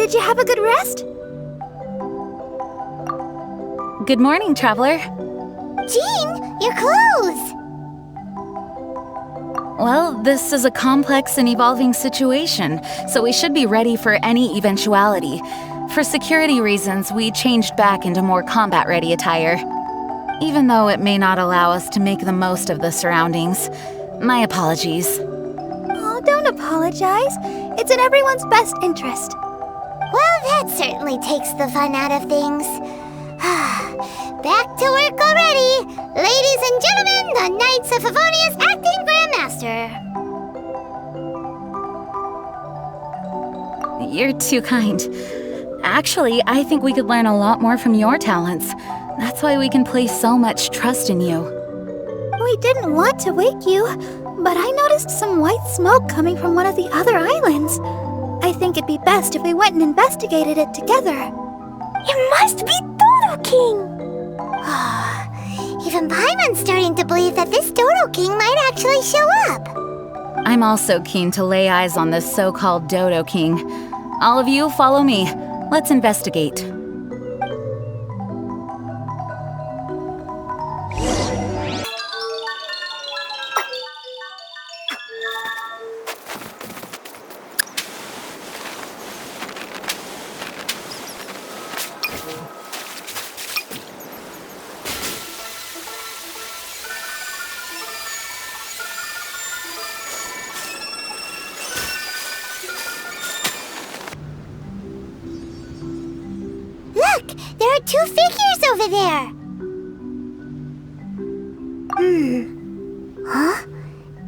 Did you have a good rest? Good morning, traveler. Jean, your clothes! Well, this is a complex and evolving situation, so we should be ready for any eventuality. For security reasons, we changed back into more combat-ready attire. Even though it may not allow us to make the most of the surroundings. My apologies. Oh, don't apologize. It's in everyone's best interest. Well, that certainly takes the fun out of things. Back to work already! Ladies and gentlemen, the Knights of Favonius Acting Grandmaster! You're too kind. Actually, I think we could learn a lot more from your talents. That's why we can place so much trust in you. We didn't want to wake you, but I noticed some white smoke coming from one of the other islands. I think it'd be best if we went and investigated it together. It must be Dodo King! Even Paimon's starting to believe that this Dodo King might actually show up. I'm also keen to lay eyes on this so-called Dodo King. All of you, follow me. Let's investigate. Look, there are two figures over there. Huh?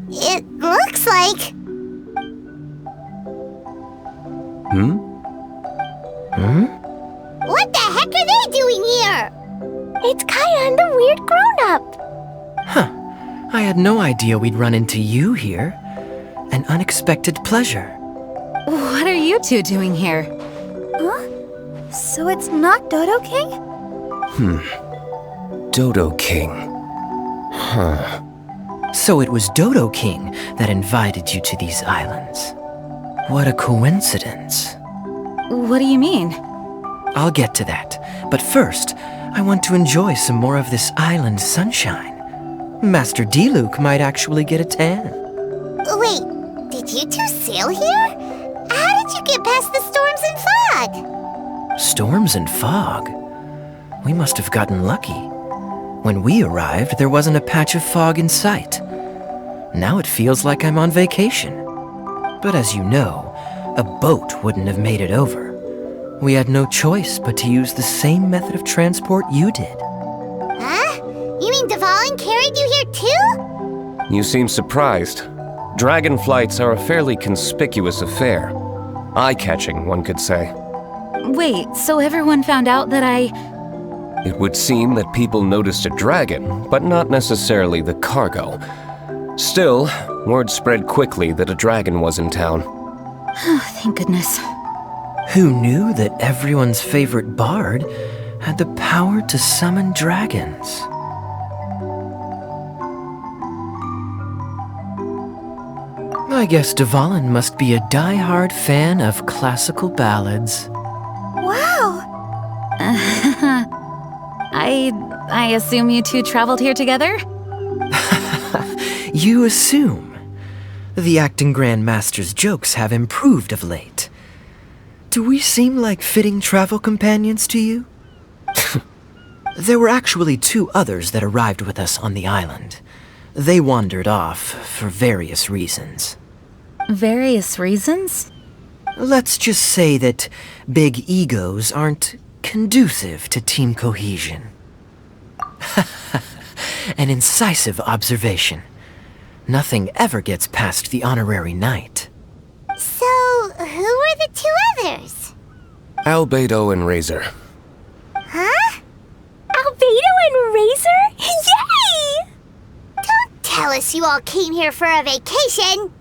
It looks like... What the heck are they doing here? It's Kaya and the weird grown-up. Huh. I had no idea we'd run into you here. An unexpected pleasure. What are you two doing here? Huh? So it's not Dodo King? Dodo King. Huh. So it was Dodo King that invited you to these islands. What a coincidence. What do you mean? I'll get to that, but first, I want to enjoy some more of this island sunshine. Master D-Luke might actually get a tan. Wait, did you two sail here? How did you get past the storms and fog? Storms and fog? We must have gotten lucky. When we arrived, there wasn't a patch of fog in sight. Now it feels like I'm on vacation. But as you know, a boat wouldn't have made it over. We had no choice but to use the same method of transport you did. Huh? You mean Dvalin carried you here too? You seem surprised. Dragon flights are a fairly conspicuous affair. Eye-catching, one could say. Wait, so everyone found out that It would seem that people noticed a dragon, but not necessarily the cargo. Still, word spread quickly that a dragon was in town. Thank goodness. Who knew that everyone's favorite bard had the power to summon dragons? I guess Dvalin must be a die-hard fan of classical ballads. Wow! I assume you two traveled here together? You assume. The acting Grand Master's jokes have improved of late. Do we seem like fitting travel companions to you? There were actually two others that arrived with us on the island. They wandered off for various reasons. Various reasons? Let's just say that big egos aren't conducive to team cohesion. An incisive observation. Nothing ever gets past the honorary knight. So, who were the two others? Albedo and Razor. Huh? Albedo and Razor? Yay! Don't tell us you all came here for a vacation.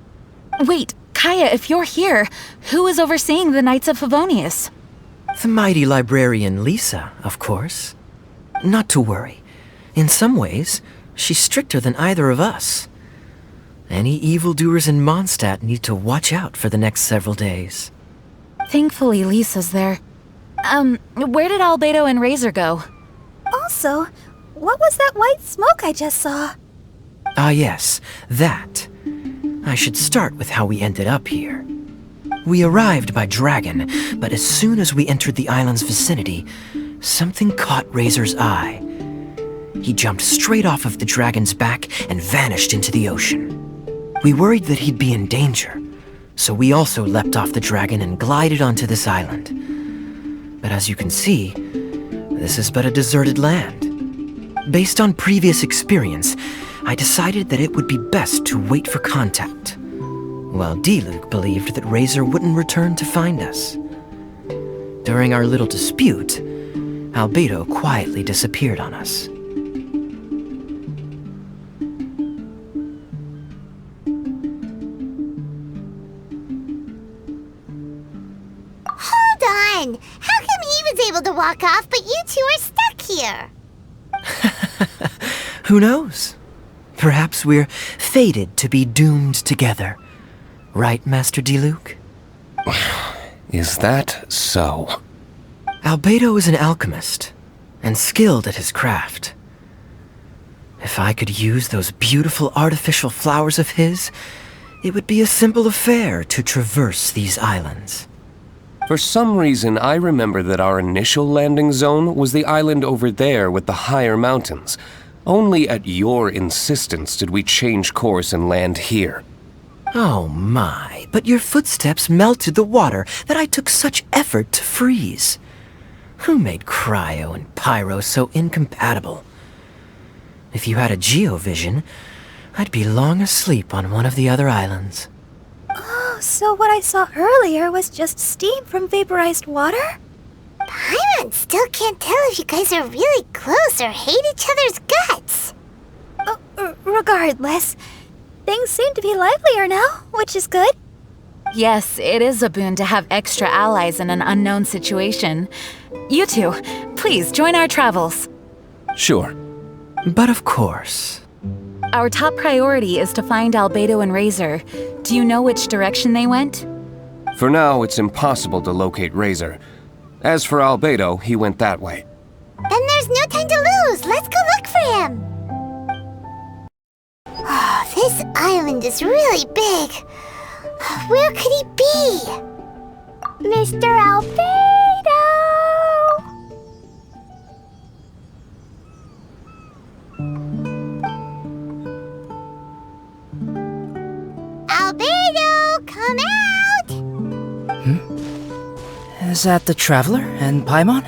Wait, Kaya, if you're here, who is overseeing the Knights of Favonius? The mighty librarian Lisa, of course. Not to worry. In some ways, she's stricter than either of us. Any evildoers in Mondstadt need to watch out for the next several days. Thankfully, Lisa's there. Where did Albedo and Razor go? Also, what was that white smoke I just saw? Ah yes, that. I should start with how we ended up here. We arrived by dragon, but as soon as we entered the island's vicinity, something caught Razor's eye. He jumped straight off of the dragon's back and vanished into the ocean. We worried that he'd be in danger, so we also leapt off the dragon and glided onto this island. But as you can see, this is but a deserted land. Based on previous experience, I decided that it would be best to wait for contact, while D-Luke believed that Razor wouldn't return to find us. During our little dispute, Albedo quietly disappeared on us. Hold on! How come he was able to walk off, but you two are stuck here? Who knows? Perhaps we're fated to be doomed together. Right, Master D-Luke? Is that so? Albedo is an alchemist, and skilled at his craft. If I could use those beautiful artificial flowers of his, it would be a simple affair to traverse these islands. For some reason, I remember that our initial landing zone was the island over there with the higher mountains. Only at your insistence did we change course and land here. Oh my, but your footsteps melted the water that I took such effort to freeze. Who made cryo and pyro so incompatible? If you had a geovision, I'd be long asleep on one of the other islands. Oh, so what I saw earlier was just steam from vaporized water? Paimon still can't tell if you guys are really close or hate each other's guts. Regardless, things seem to be livelier now, which is good. Yes, it is a boon to have extra allies in an unknown situation. You two, please join our travels. Sure. But of course. Our top priority is to find Albedo and Razor. Do you know which direction they went? For now, it's impossible to locate Razor. As for Albedo, he went that way. Then there's no time to lose. Let's go look for him. Oh, this island is really big. Where could he be? Mr. Albedo! Albedo, come out! Is that the Traveler and Paimon?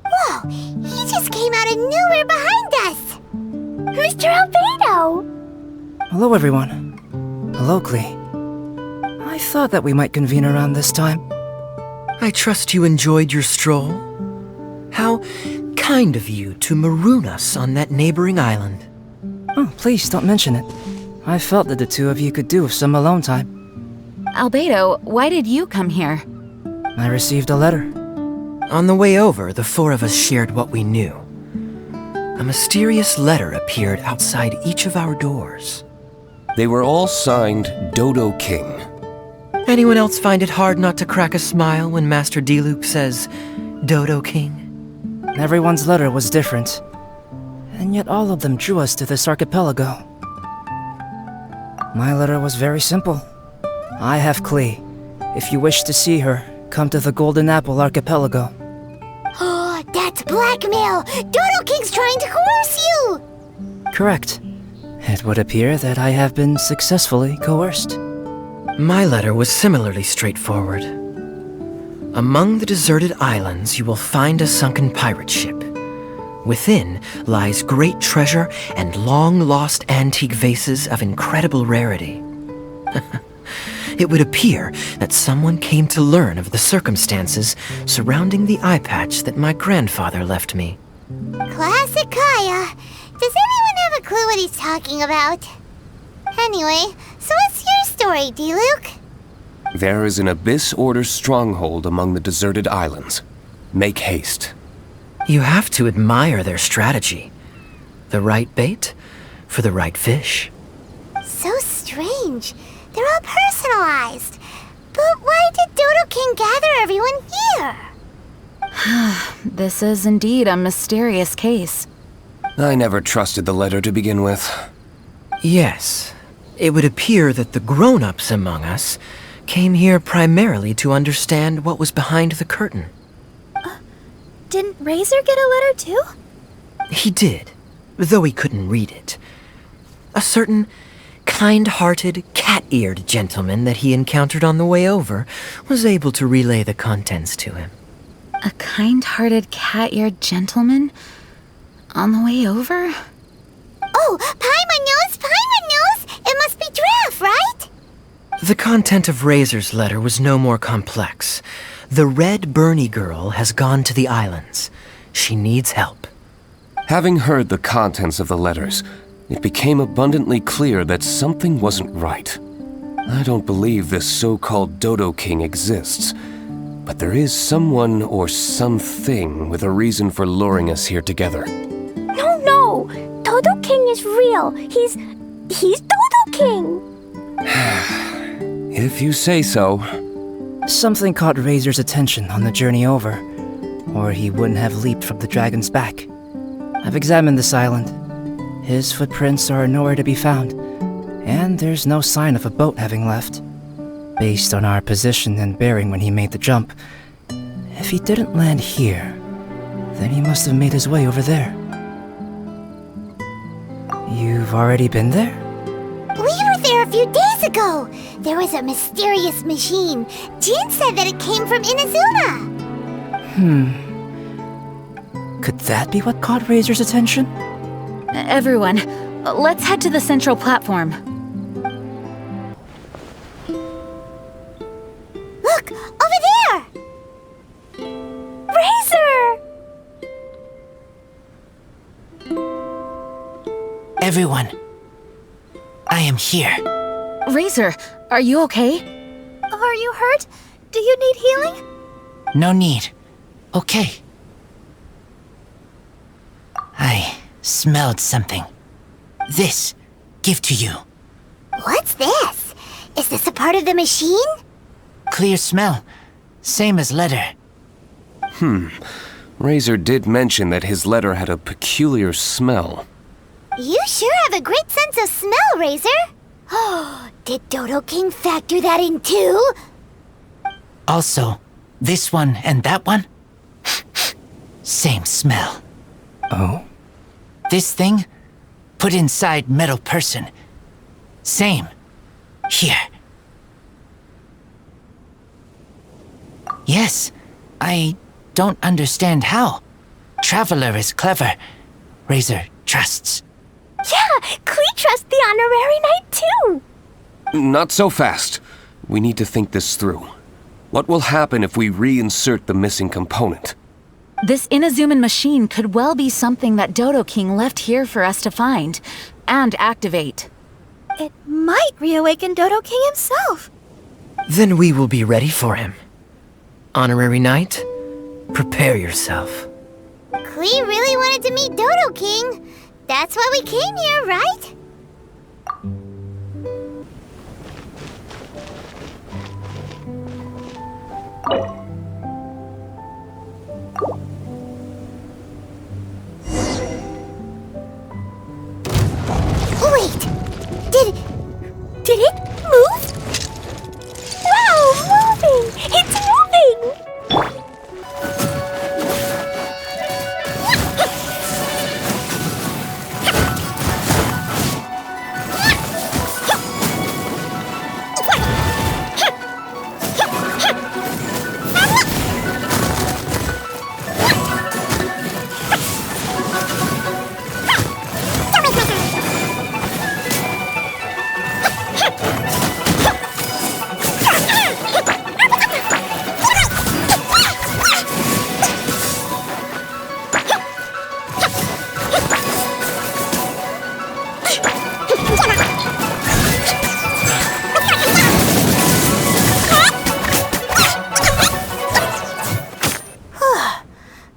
Whoa, he just came out of nowhere behind us! Mr. Albedo! Hello, everyone. Hello, Klee. I thought that we might convene around this time. I trust you enjoyed your stroll. How kind of you to maroon us on that neighboring island. Oh, please don't mention it. I felt that the two of you could do with some alone time. Albedo, why did you come here? I received a letter. On the way over, the four of us shared what we knew. A mysterious letter appeared outside each of our doors. They were all signed Dodo King. Anyone else find it hard not to crack a smile when Master D-Luke says, Dodo King? Everyone's letter was different, and yet all of them drew us to this archipelago. My letter was very simple. I have Klee. If you wish to see her, come to the Golden Apple Archipelago. Oh, that's blackmail! Dodo King's trying to coerce you! Correct. It would appear that I have been successfully coerced. My letter was similarly straightforward. Among the deserted islands, you will find a sunken pirate ship. Within lies great treasure and long-lost antique vases of incredible rarity. It would appear that someone came to learn of the circumstances surrounding the eye patch that my grandfather left me. Classic Kaya. Does anyone have a clue what he's talking about? Anyway, so what's your story, D-Luke? There is an Abyss Order stronghold among the deserted islands. Make haste. You have to admire their strategy. The right bait for the right fish. So strange. They're all personalized. But But why did Dodo King gather everyone here? This is indeed a mysterious case. I never trusted the letter to begin with. Yes, it would appear that the grown-ups among us came here primarily to understand what was behind the curtain. Didn't Razor get a letter too? He did, though he couldn't read it. A certain kind-hearted, cat-eared gentleman that he encountered on the way over was able to relay the contents to him. A kind-hearted, cat-eared gentleman? On the way over? Oh, Paimon knows! Paimon knows! It must be Giraffe, right? The content of Razor's letter was no more complex. The Red Bernie girl has gone to the islands. She needs help. Having heard the contents of the letters, it became abundantly clear that something wasn't right. I don't believe this so-called Dodo King exists, but there is someone or something with a reason for luring us here together. No! Dodo King is real. He's Dodo King! If you say so. Something caught Razor's attention on the journey over, or he wouldn't have leaped from the dragon's back. I've examined this island. His footprints are nowhere to be found, and there's no sign of a boat having left. Based on our position and bearing when he made the jump, if he didn't land here, then he must have made his way over there. You've already been there? We were there a few days ago. There was a mysterious machine. Jin said that it came from Inazuma. Could that be what caught Razor's attention? Everyone, let's head to the central platform. Look, over there! Razor! Everyone, I am here. Razor, are you okay? Are you hurt? Do you need healing? No need. Okay. I smelled something. This, give to you. What's this? Is this a part of the machine? Clear smell. Same as letter. Razor did mention that his letter had a peculiar smell. You sure have a great sense of smell, Razor. Oh, did Dodo King factor that in too? Also, this one and that one? Same smell. Oh? This thing? Put inside metal person. Same. Here. Yes, I don't understand how. Traveler is clever. Razor trusts. Yeah, Klee trusts the honorary knight too. Not so fast. We need to think this through. What will happen if we reinsert the missing component? This Inazuman machine could well be something that Dodo King left here for us to find and activate. It might reawaken Dodo King himself. Then we will be ready for him. Honorary Knight, prepare yourself. Klee really wanted to meet Dodo King. That's why we came here, right? Wait! Did it move? Wow, moving! It's moving!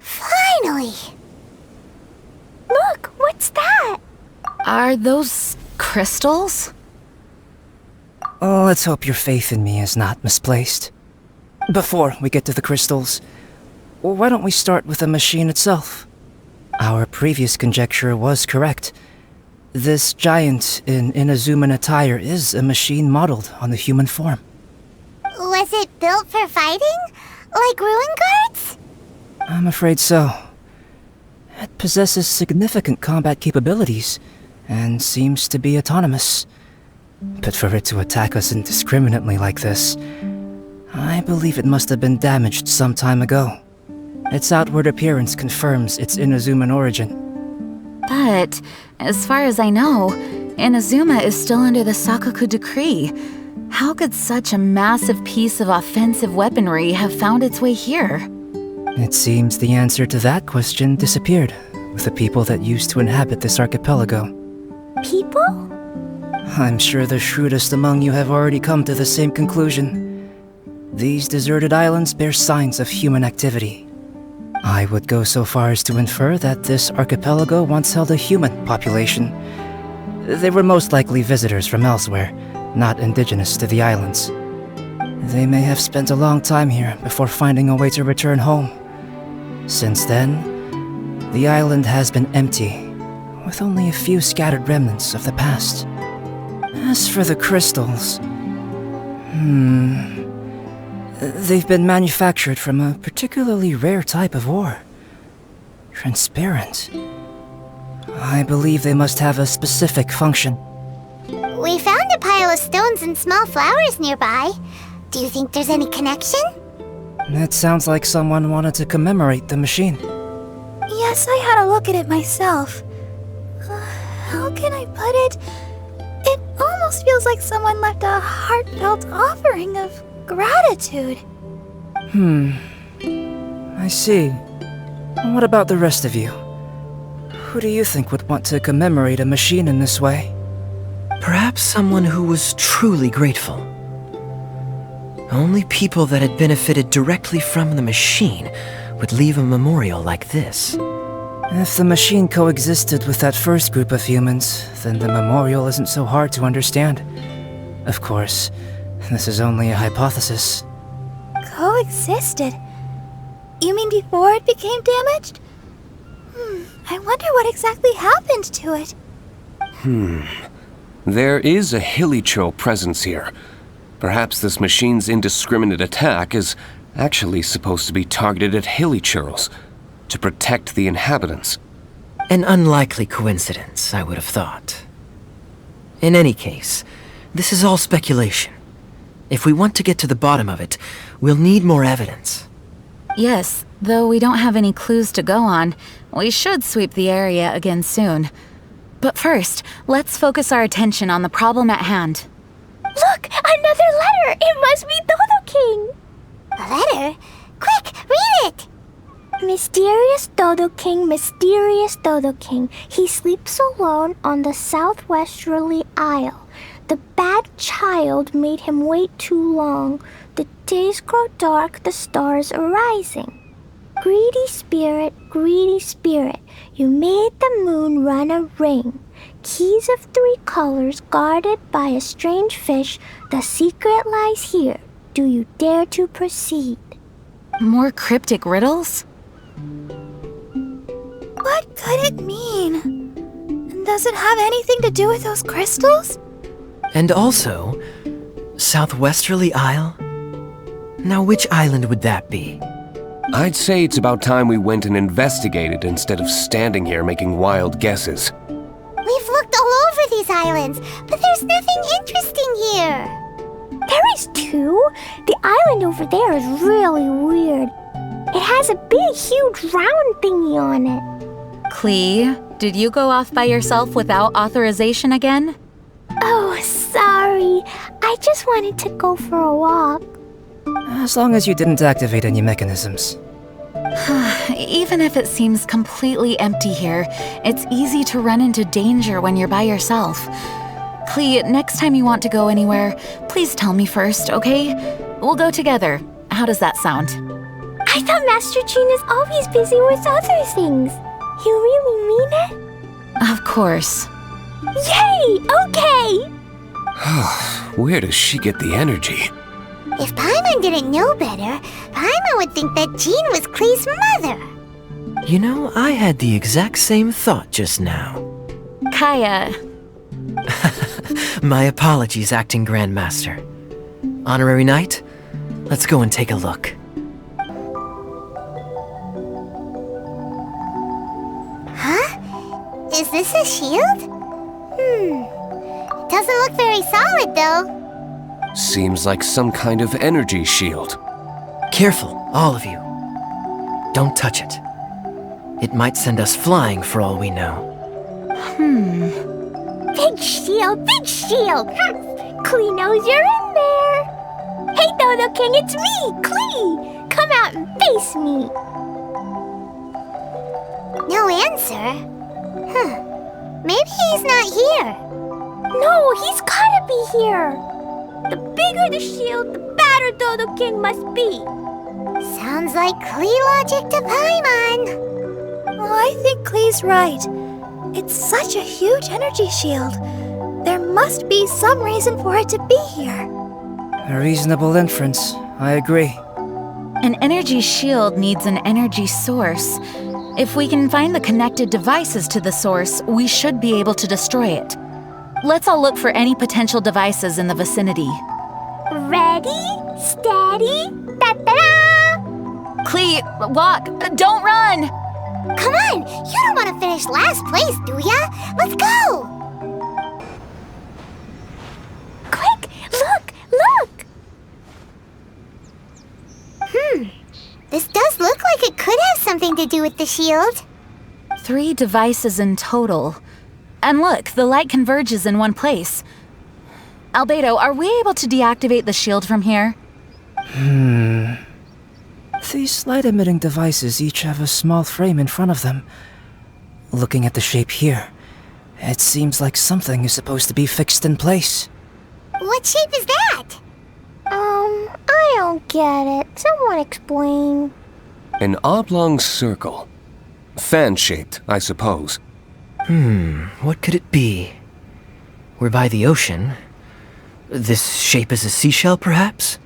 Finally! Look, what's that? Are those crystals? Let's hope your faith in me is not misplaced. Before we get to the crystals, why don't we start with the machine itself? Our previous conjecture was correct. This giant in Inazuman attire is a machine modeled on the human form. Was it built for fighting? Like ruin guards? I'm afraid so. It possesses significant combat capabilities and seems to be autonomous. But for it to attack us indiscriminately like this, I believe it must have been damaged some time ago. Its outward appearance confirms its Inazuman origin. But, as far as I know, Inazuma is still under the Sakoku decree. How could such a massive piece of offensive weaponry have found its way here? It seems the answer to that question disappeared with the people that used to inhabit this archipelago. People? I'm sure the shrewdest among you have already come to the same conclusion. These deserted islands bear signs of human activity. I would go so far as to infer that this archipelago once held a human population. They were most likely visitors from elsewhere, not indigenous to the islands. They may have spent a long time here before finding a way to return home. Since then, the island has been empty, with only a few scattered remnants of the past. As for the crystals, they've been manufactured from a particularly rare type of ore. Transparent. I believe they must have a specific function. We found a pile of stones and small flowers nearby. Do you think there's any connection? It sounds like someone wanted to commemorate the machine. Yes, I had a look at it myself. How can I put it? It almost feels like someone left a heartfelt offering of gratitude. I see. What about the rest of you? Who do you think would want to commemorate a machine in this way? Perhaps someone who was truly grateful. Only people that had benefited directly from the machine would leave a memorial like this. If the machine coexisted with that first group of humans, then the memorial isn't so hard to understand. Of course, this is only a hypothesis. Coexisted? You mean before it became damaged? I wonder what exactly happened to it. There is a Hilichurl presence here. Perhaps this machine's indiscriminate attack is actually supposed to be targeted at Hilichurls to protect the inhabitants. An unlikely coincidence, I would have thought. In any case, this is all speculation. If we want to get to the bottom of it, we'll need more evidence. Yes, though we don't have any clues to go on, we should sweep the area again soon. But first, let's focus our attention on the problem at hand. Look! Another letter! It must be Dodo King! A letter? Quick, read it! Mysterious Dodo King, he sleeps alone on the southwesterly isle. The bad child made him wait too long. The days grow dark, the stars are rising. Greedy spirit, you made the moon run a ring. Keys of 3 colors guarded by a strange fish. The secret lies here. Do you dare to proceed? More cryptic riddles? What could it mean? Does it have anything to do with those crystals? And also, Southwesterly Isle? Now which island would that be? I'd say it's about time we went and investigated instead of standing here making wild guesses. We've looked all over these islands, but there's nothing interesting here. There is too. The island over there is really weird. It has a big, huge round thingy on it. Klee, did you go off by yourself without authorization again? Oh, sorry. I just wanted to go for a walk. As long as you didn't activate any mechanisms. Even if it seems completely empty here, it's easy to run into danger when you're by yourself. Klee, next time you want to go anywhere, please tell me first, okay? We'll go together. How does that sound? I thought Master Jean is always busy with other things. You really mean it? Of course. Yay! Okay! Where does she get the energy? If Paimon didn't know better, Paimon would think that Jean was Klee's mother. You know, I had the exact same thought just now. Kaya, My apologies, Acting Grandmaster. Honorary Knight, let's go and take a look. Huh? Is this a shield? It doesn't look very solid, though. Seems like some kind of energy shield. Careful, all of you. Don't touch it. It might send us flying for all we know. Big shield, big shield! Klee knows you're in there! Hey, Dodo King, it's me, Klee! Come out and face me! No answer? Maybe he's not here. No, he's gotta be here! The bigger the shield, the badder Dodo King must be. Sounds like Klee logic to Paimon. Oh, I think Klee's right. It's such a huge energy shield. There must be some reason for it to be here. A reasonable inference. I agree. an energy shield needs an energy source. If we can find the connected devices to the source, we should be able to destroy it. Let's all look for any potential devices in the vicinity. Ready, steady, da-da-da! Klee, walk! Don't run! Come on, you don't want to finish last place, do ya? Let's go! Quick, look! This does look like it could have something to do with the shield. 3 devices in total. And look, the light converges in one place. Albedo, are we able to deactivate the shield from here? These light-emitting devices each have a small frame in front of them. Looking at the shape here, it seems like something is supposed to be fixed in place. What shape is that? I don't get it. Someone explain. An oblong circle. Fan-shaped, I suppose. What could it be? We're by the ocean. This shape is a seashell, perhaps?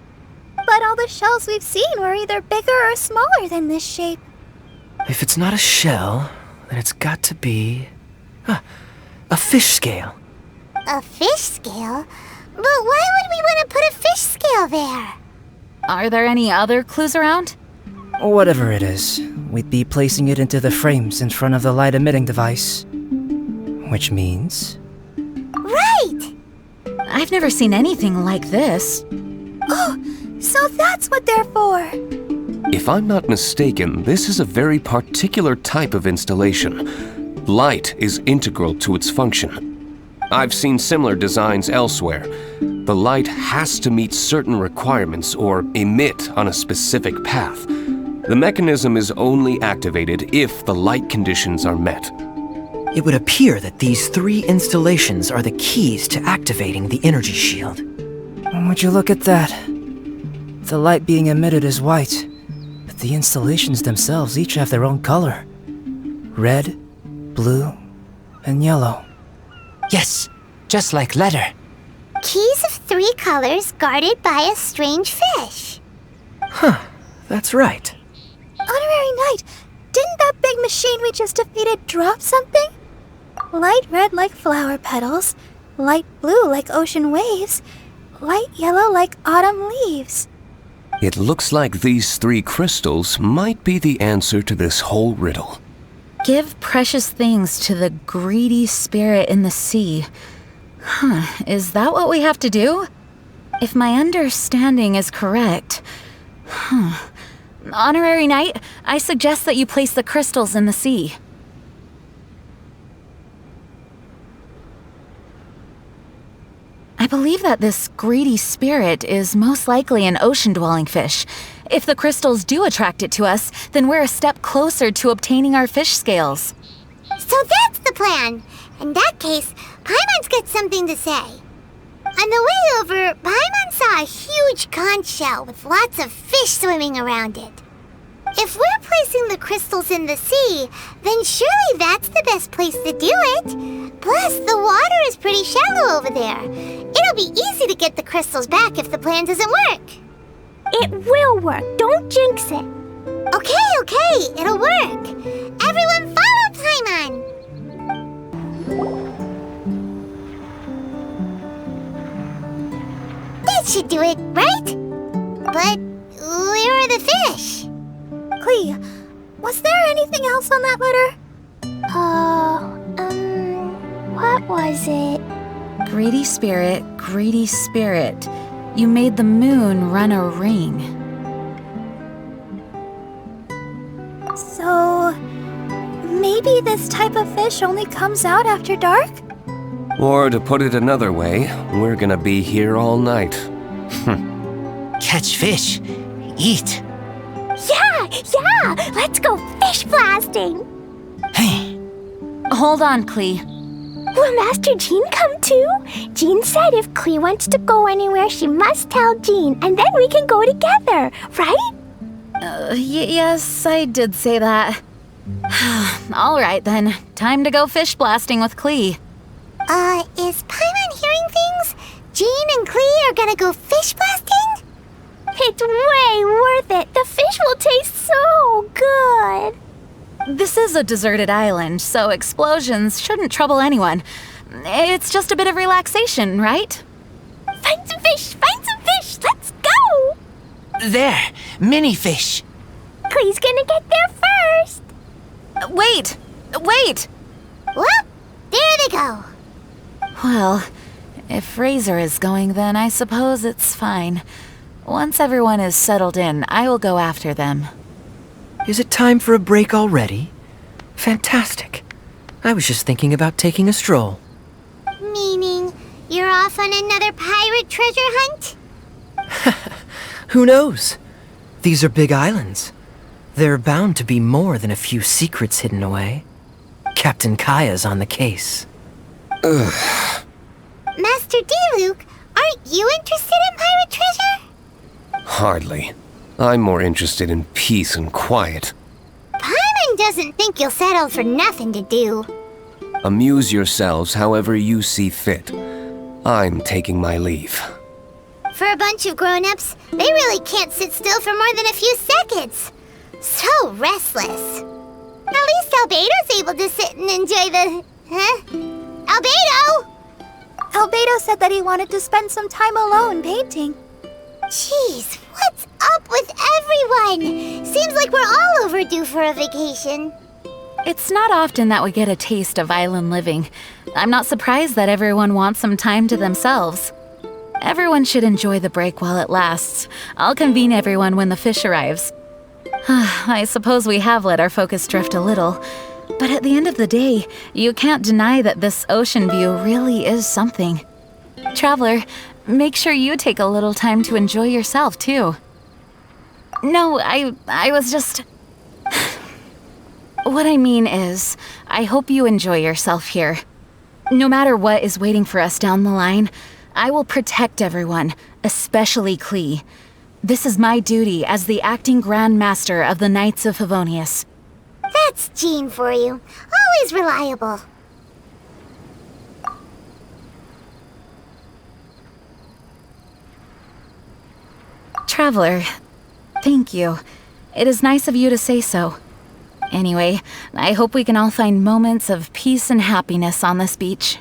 But all the shells we've seen were either bigger or smaller than this shape. If it's not a shell, then it's got to be... a fish scale. A fish scale? But why would we want to put a fish scale there? Are there any other clues around? Whatever it is, we'd be placing it into the frames in front of the light-emitting device. Which means... Right! I've never seen anything like this. Oh, so that's what they're for. If I'm not mistaken, this is a very particular type of installation. Light is integral to its function. I've seen similar designs elsewhere. The light has to meet certain requirements or emit on a specific path. The mechanism is only activated if the light conditions are met. It would appear that these 3 installations are the keys to activating the energy shield. Would you look at that? The light being emitted is white, but the installations themselves each have their own color. Red, blue, and yellow. Yes, just like letter. Keys of 3 colors guarded by a strange fish. That's right. Honorary Knight, didn't that big machine we just defeated drop something? Light red like flower petals, light blue like ocean waves, light yellow like autumn leaves. It looks like these 3 crystals might be the answer to this whole riddle. Give precious things to the greedy spirit in the sea. Is that what we have to do? If my understanding is correct... Honorary Knight, I suggest that you place the crystals in the sea. I believe that this greedy spirit is most likely an ocean-dwelling fish. If the crystals do attract it to us, then we're a step closer to obtaining our fish scales. So that's the plan. In that case, Paimon's got something to say. On the way over, Paimon saw a huge conch shell with lots of fish swimming around it. If we're placing the crystals in the sea, then surely that's the best place to do it. Plus, the water is pretty shallow over there. It'll be easy to get the crystals back if the plan doesn't work. It will work. Don't jinx it. Okay. It'll work. Everyone follow Paimon. That should do it, right? But where are the fish? Clee, was there anything else on that letter? What was it? Greedy spirit, you made the moon run a ring. So, maybe this type of fish only comes out after dark? Or to put it another way, we're gonna be here all night. Catch fish. Eat. Yeah! Let's go fish blasting! Hey. Hold on, Clee. Will Master Jean come too? Jean said if Clee wants to go anywhere, she must tell Jean, and then we can go together, right? Yes, I did say that. All right then, time to go fish blasting with Clee. Is Paimon hearing things? Jean and Clee are gonna go fish blasting? It's way worth it. The fish will taste so good. This is a deserted island, so explosions shouldn't trouble anyone. It's just a bit of relaxation, right? Find some fish! Let's go! There. Mini fish. Clee's gonna get there first. Wait! Well, there they go. Well, if Razor is going, then I suppose it's fine. Once everyone is settled in, I will go after them. Is it time for a break already? Fantastic. I was just thinking about taking a stroll. Meaning, you're off on another pirate treasure hunt? Who knows? These are big islands. There are bound to be more than a few secrets hidden away. Captain Kaya's on the case. Master Diluc, aren't you interested in pirate treasure? Hardly. I'm more interested in peace and quiet. Paimon doesn't think you'll settle for nothing to do. Amuse yourselves however you see fit. I'm taking my leave. For a bunch of grown-ups, they really can't sit still for more than a few seconds. So restless. At least Albedo's able to sit and enjoy the... Huh? Albedo! Albedo said that he wanted to spend some time alone painting. Jeez, what's up with everyone? Seems like we're all overdue for a vacation. It's not often that we get a taste of island living. I'm not surprised that everyone wants some time to themselves. Everyone should enjoy the break while it lasts. I'll convene everyone when the fish arrives. I suppose we have let our focus drift a little, but at the end of the day, you can't deny that this ocean view really is something. Traveler, make sure you take a little time to enjoy yourself, too. No, I was just... What I mean is, I hope you enjoy yourself here. No matter what is waiting for us down the line, I will protect everyone, especially Clee. This is my duty as the acting Grand Master of the Knights of Favonius. That's Jean for you. Always reliable. Traveler, thank you. It is nice of you to say so. Anyway, I hope we can all find moments of peace and happiness on this beach.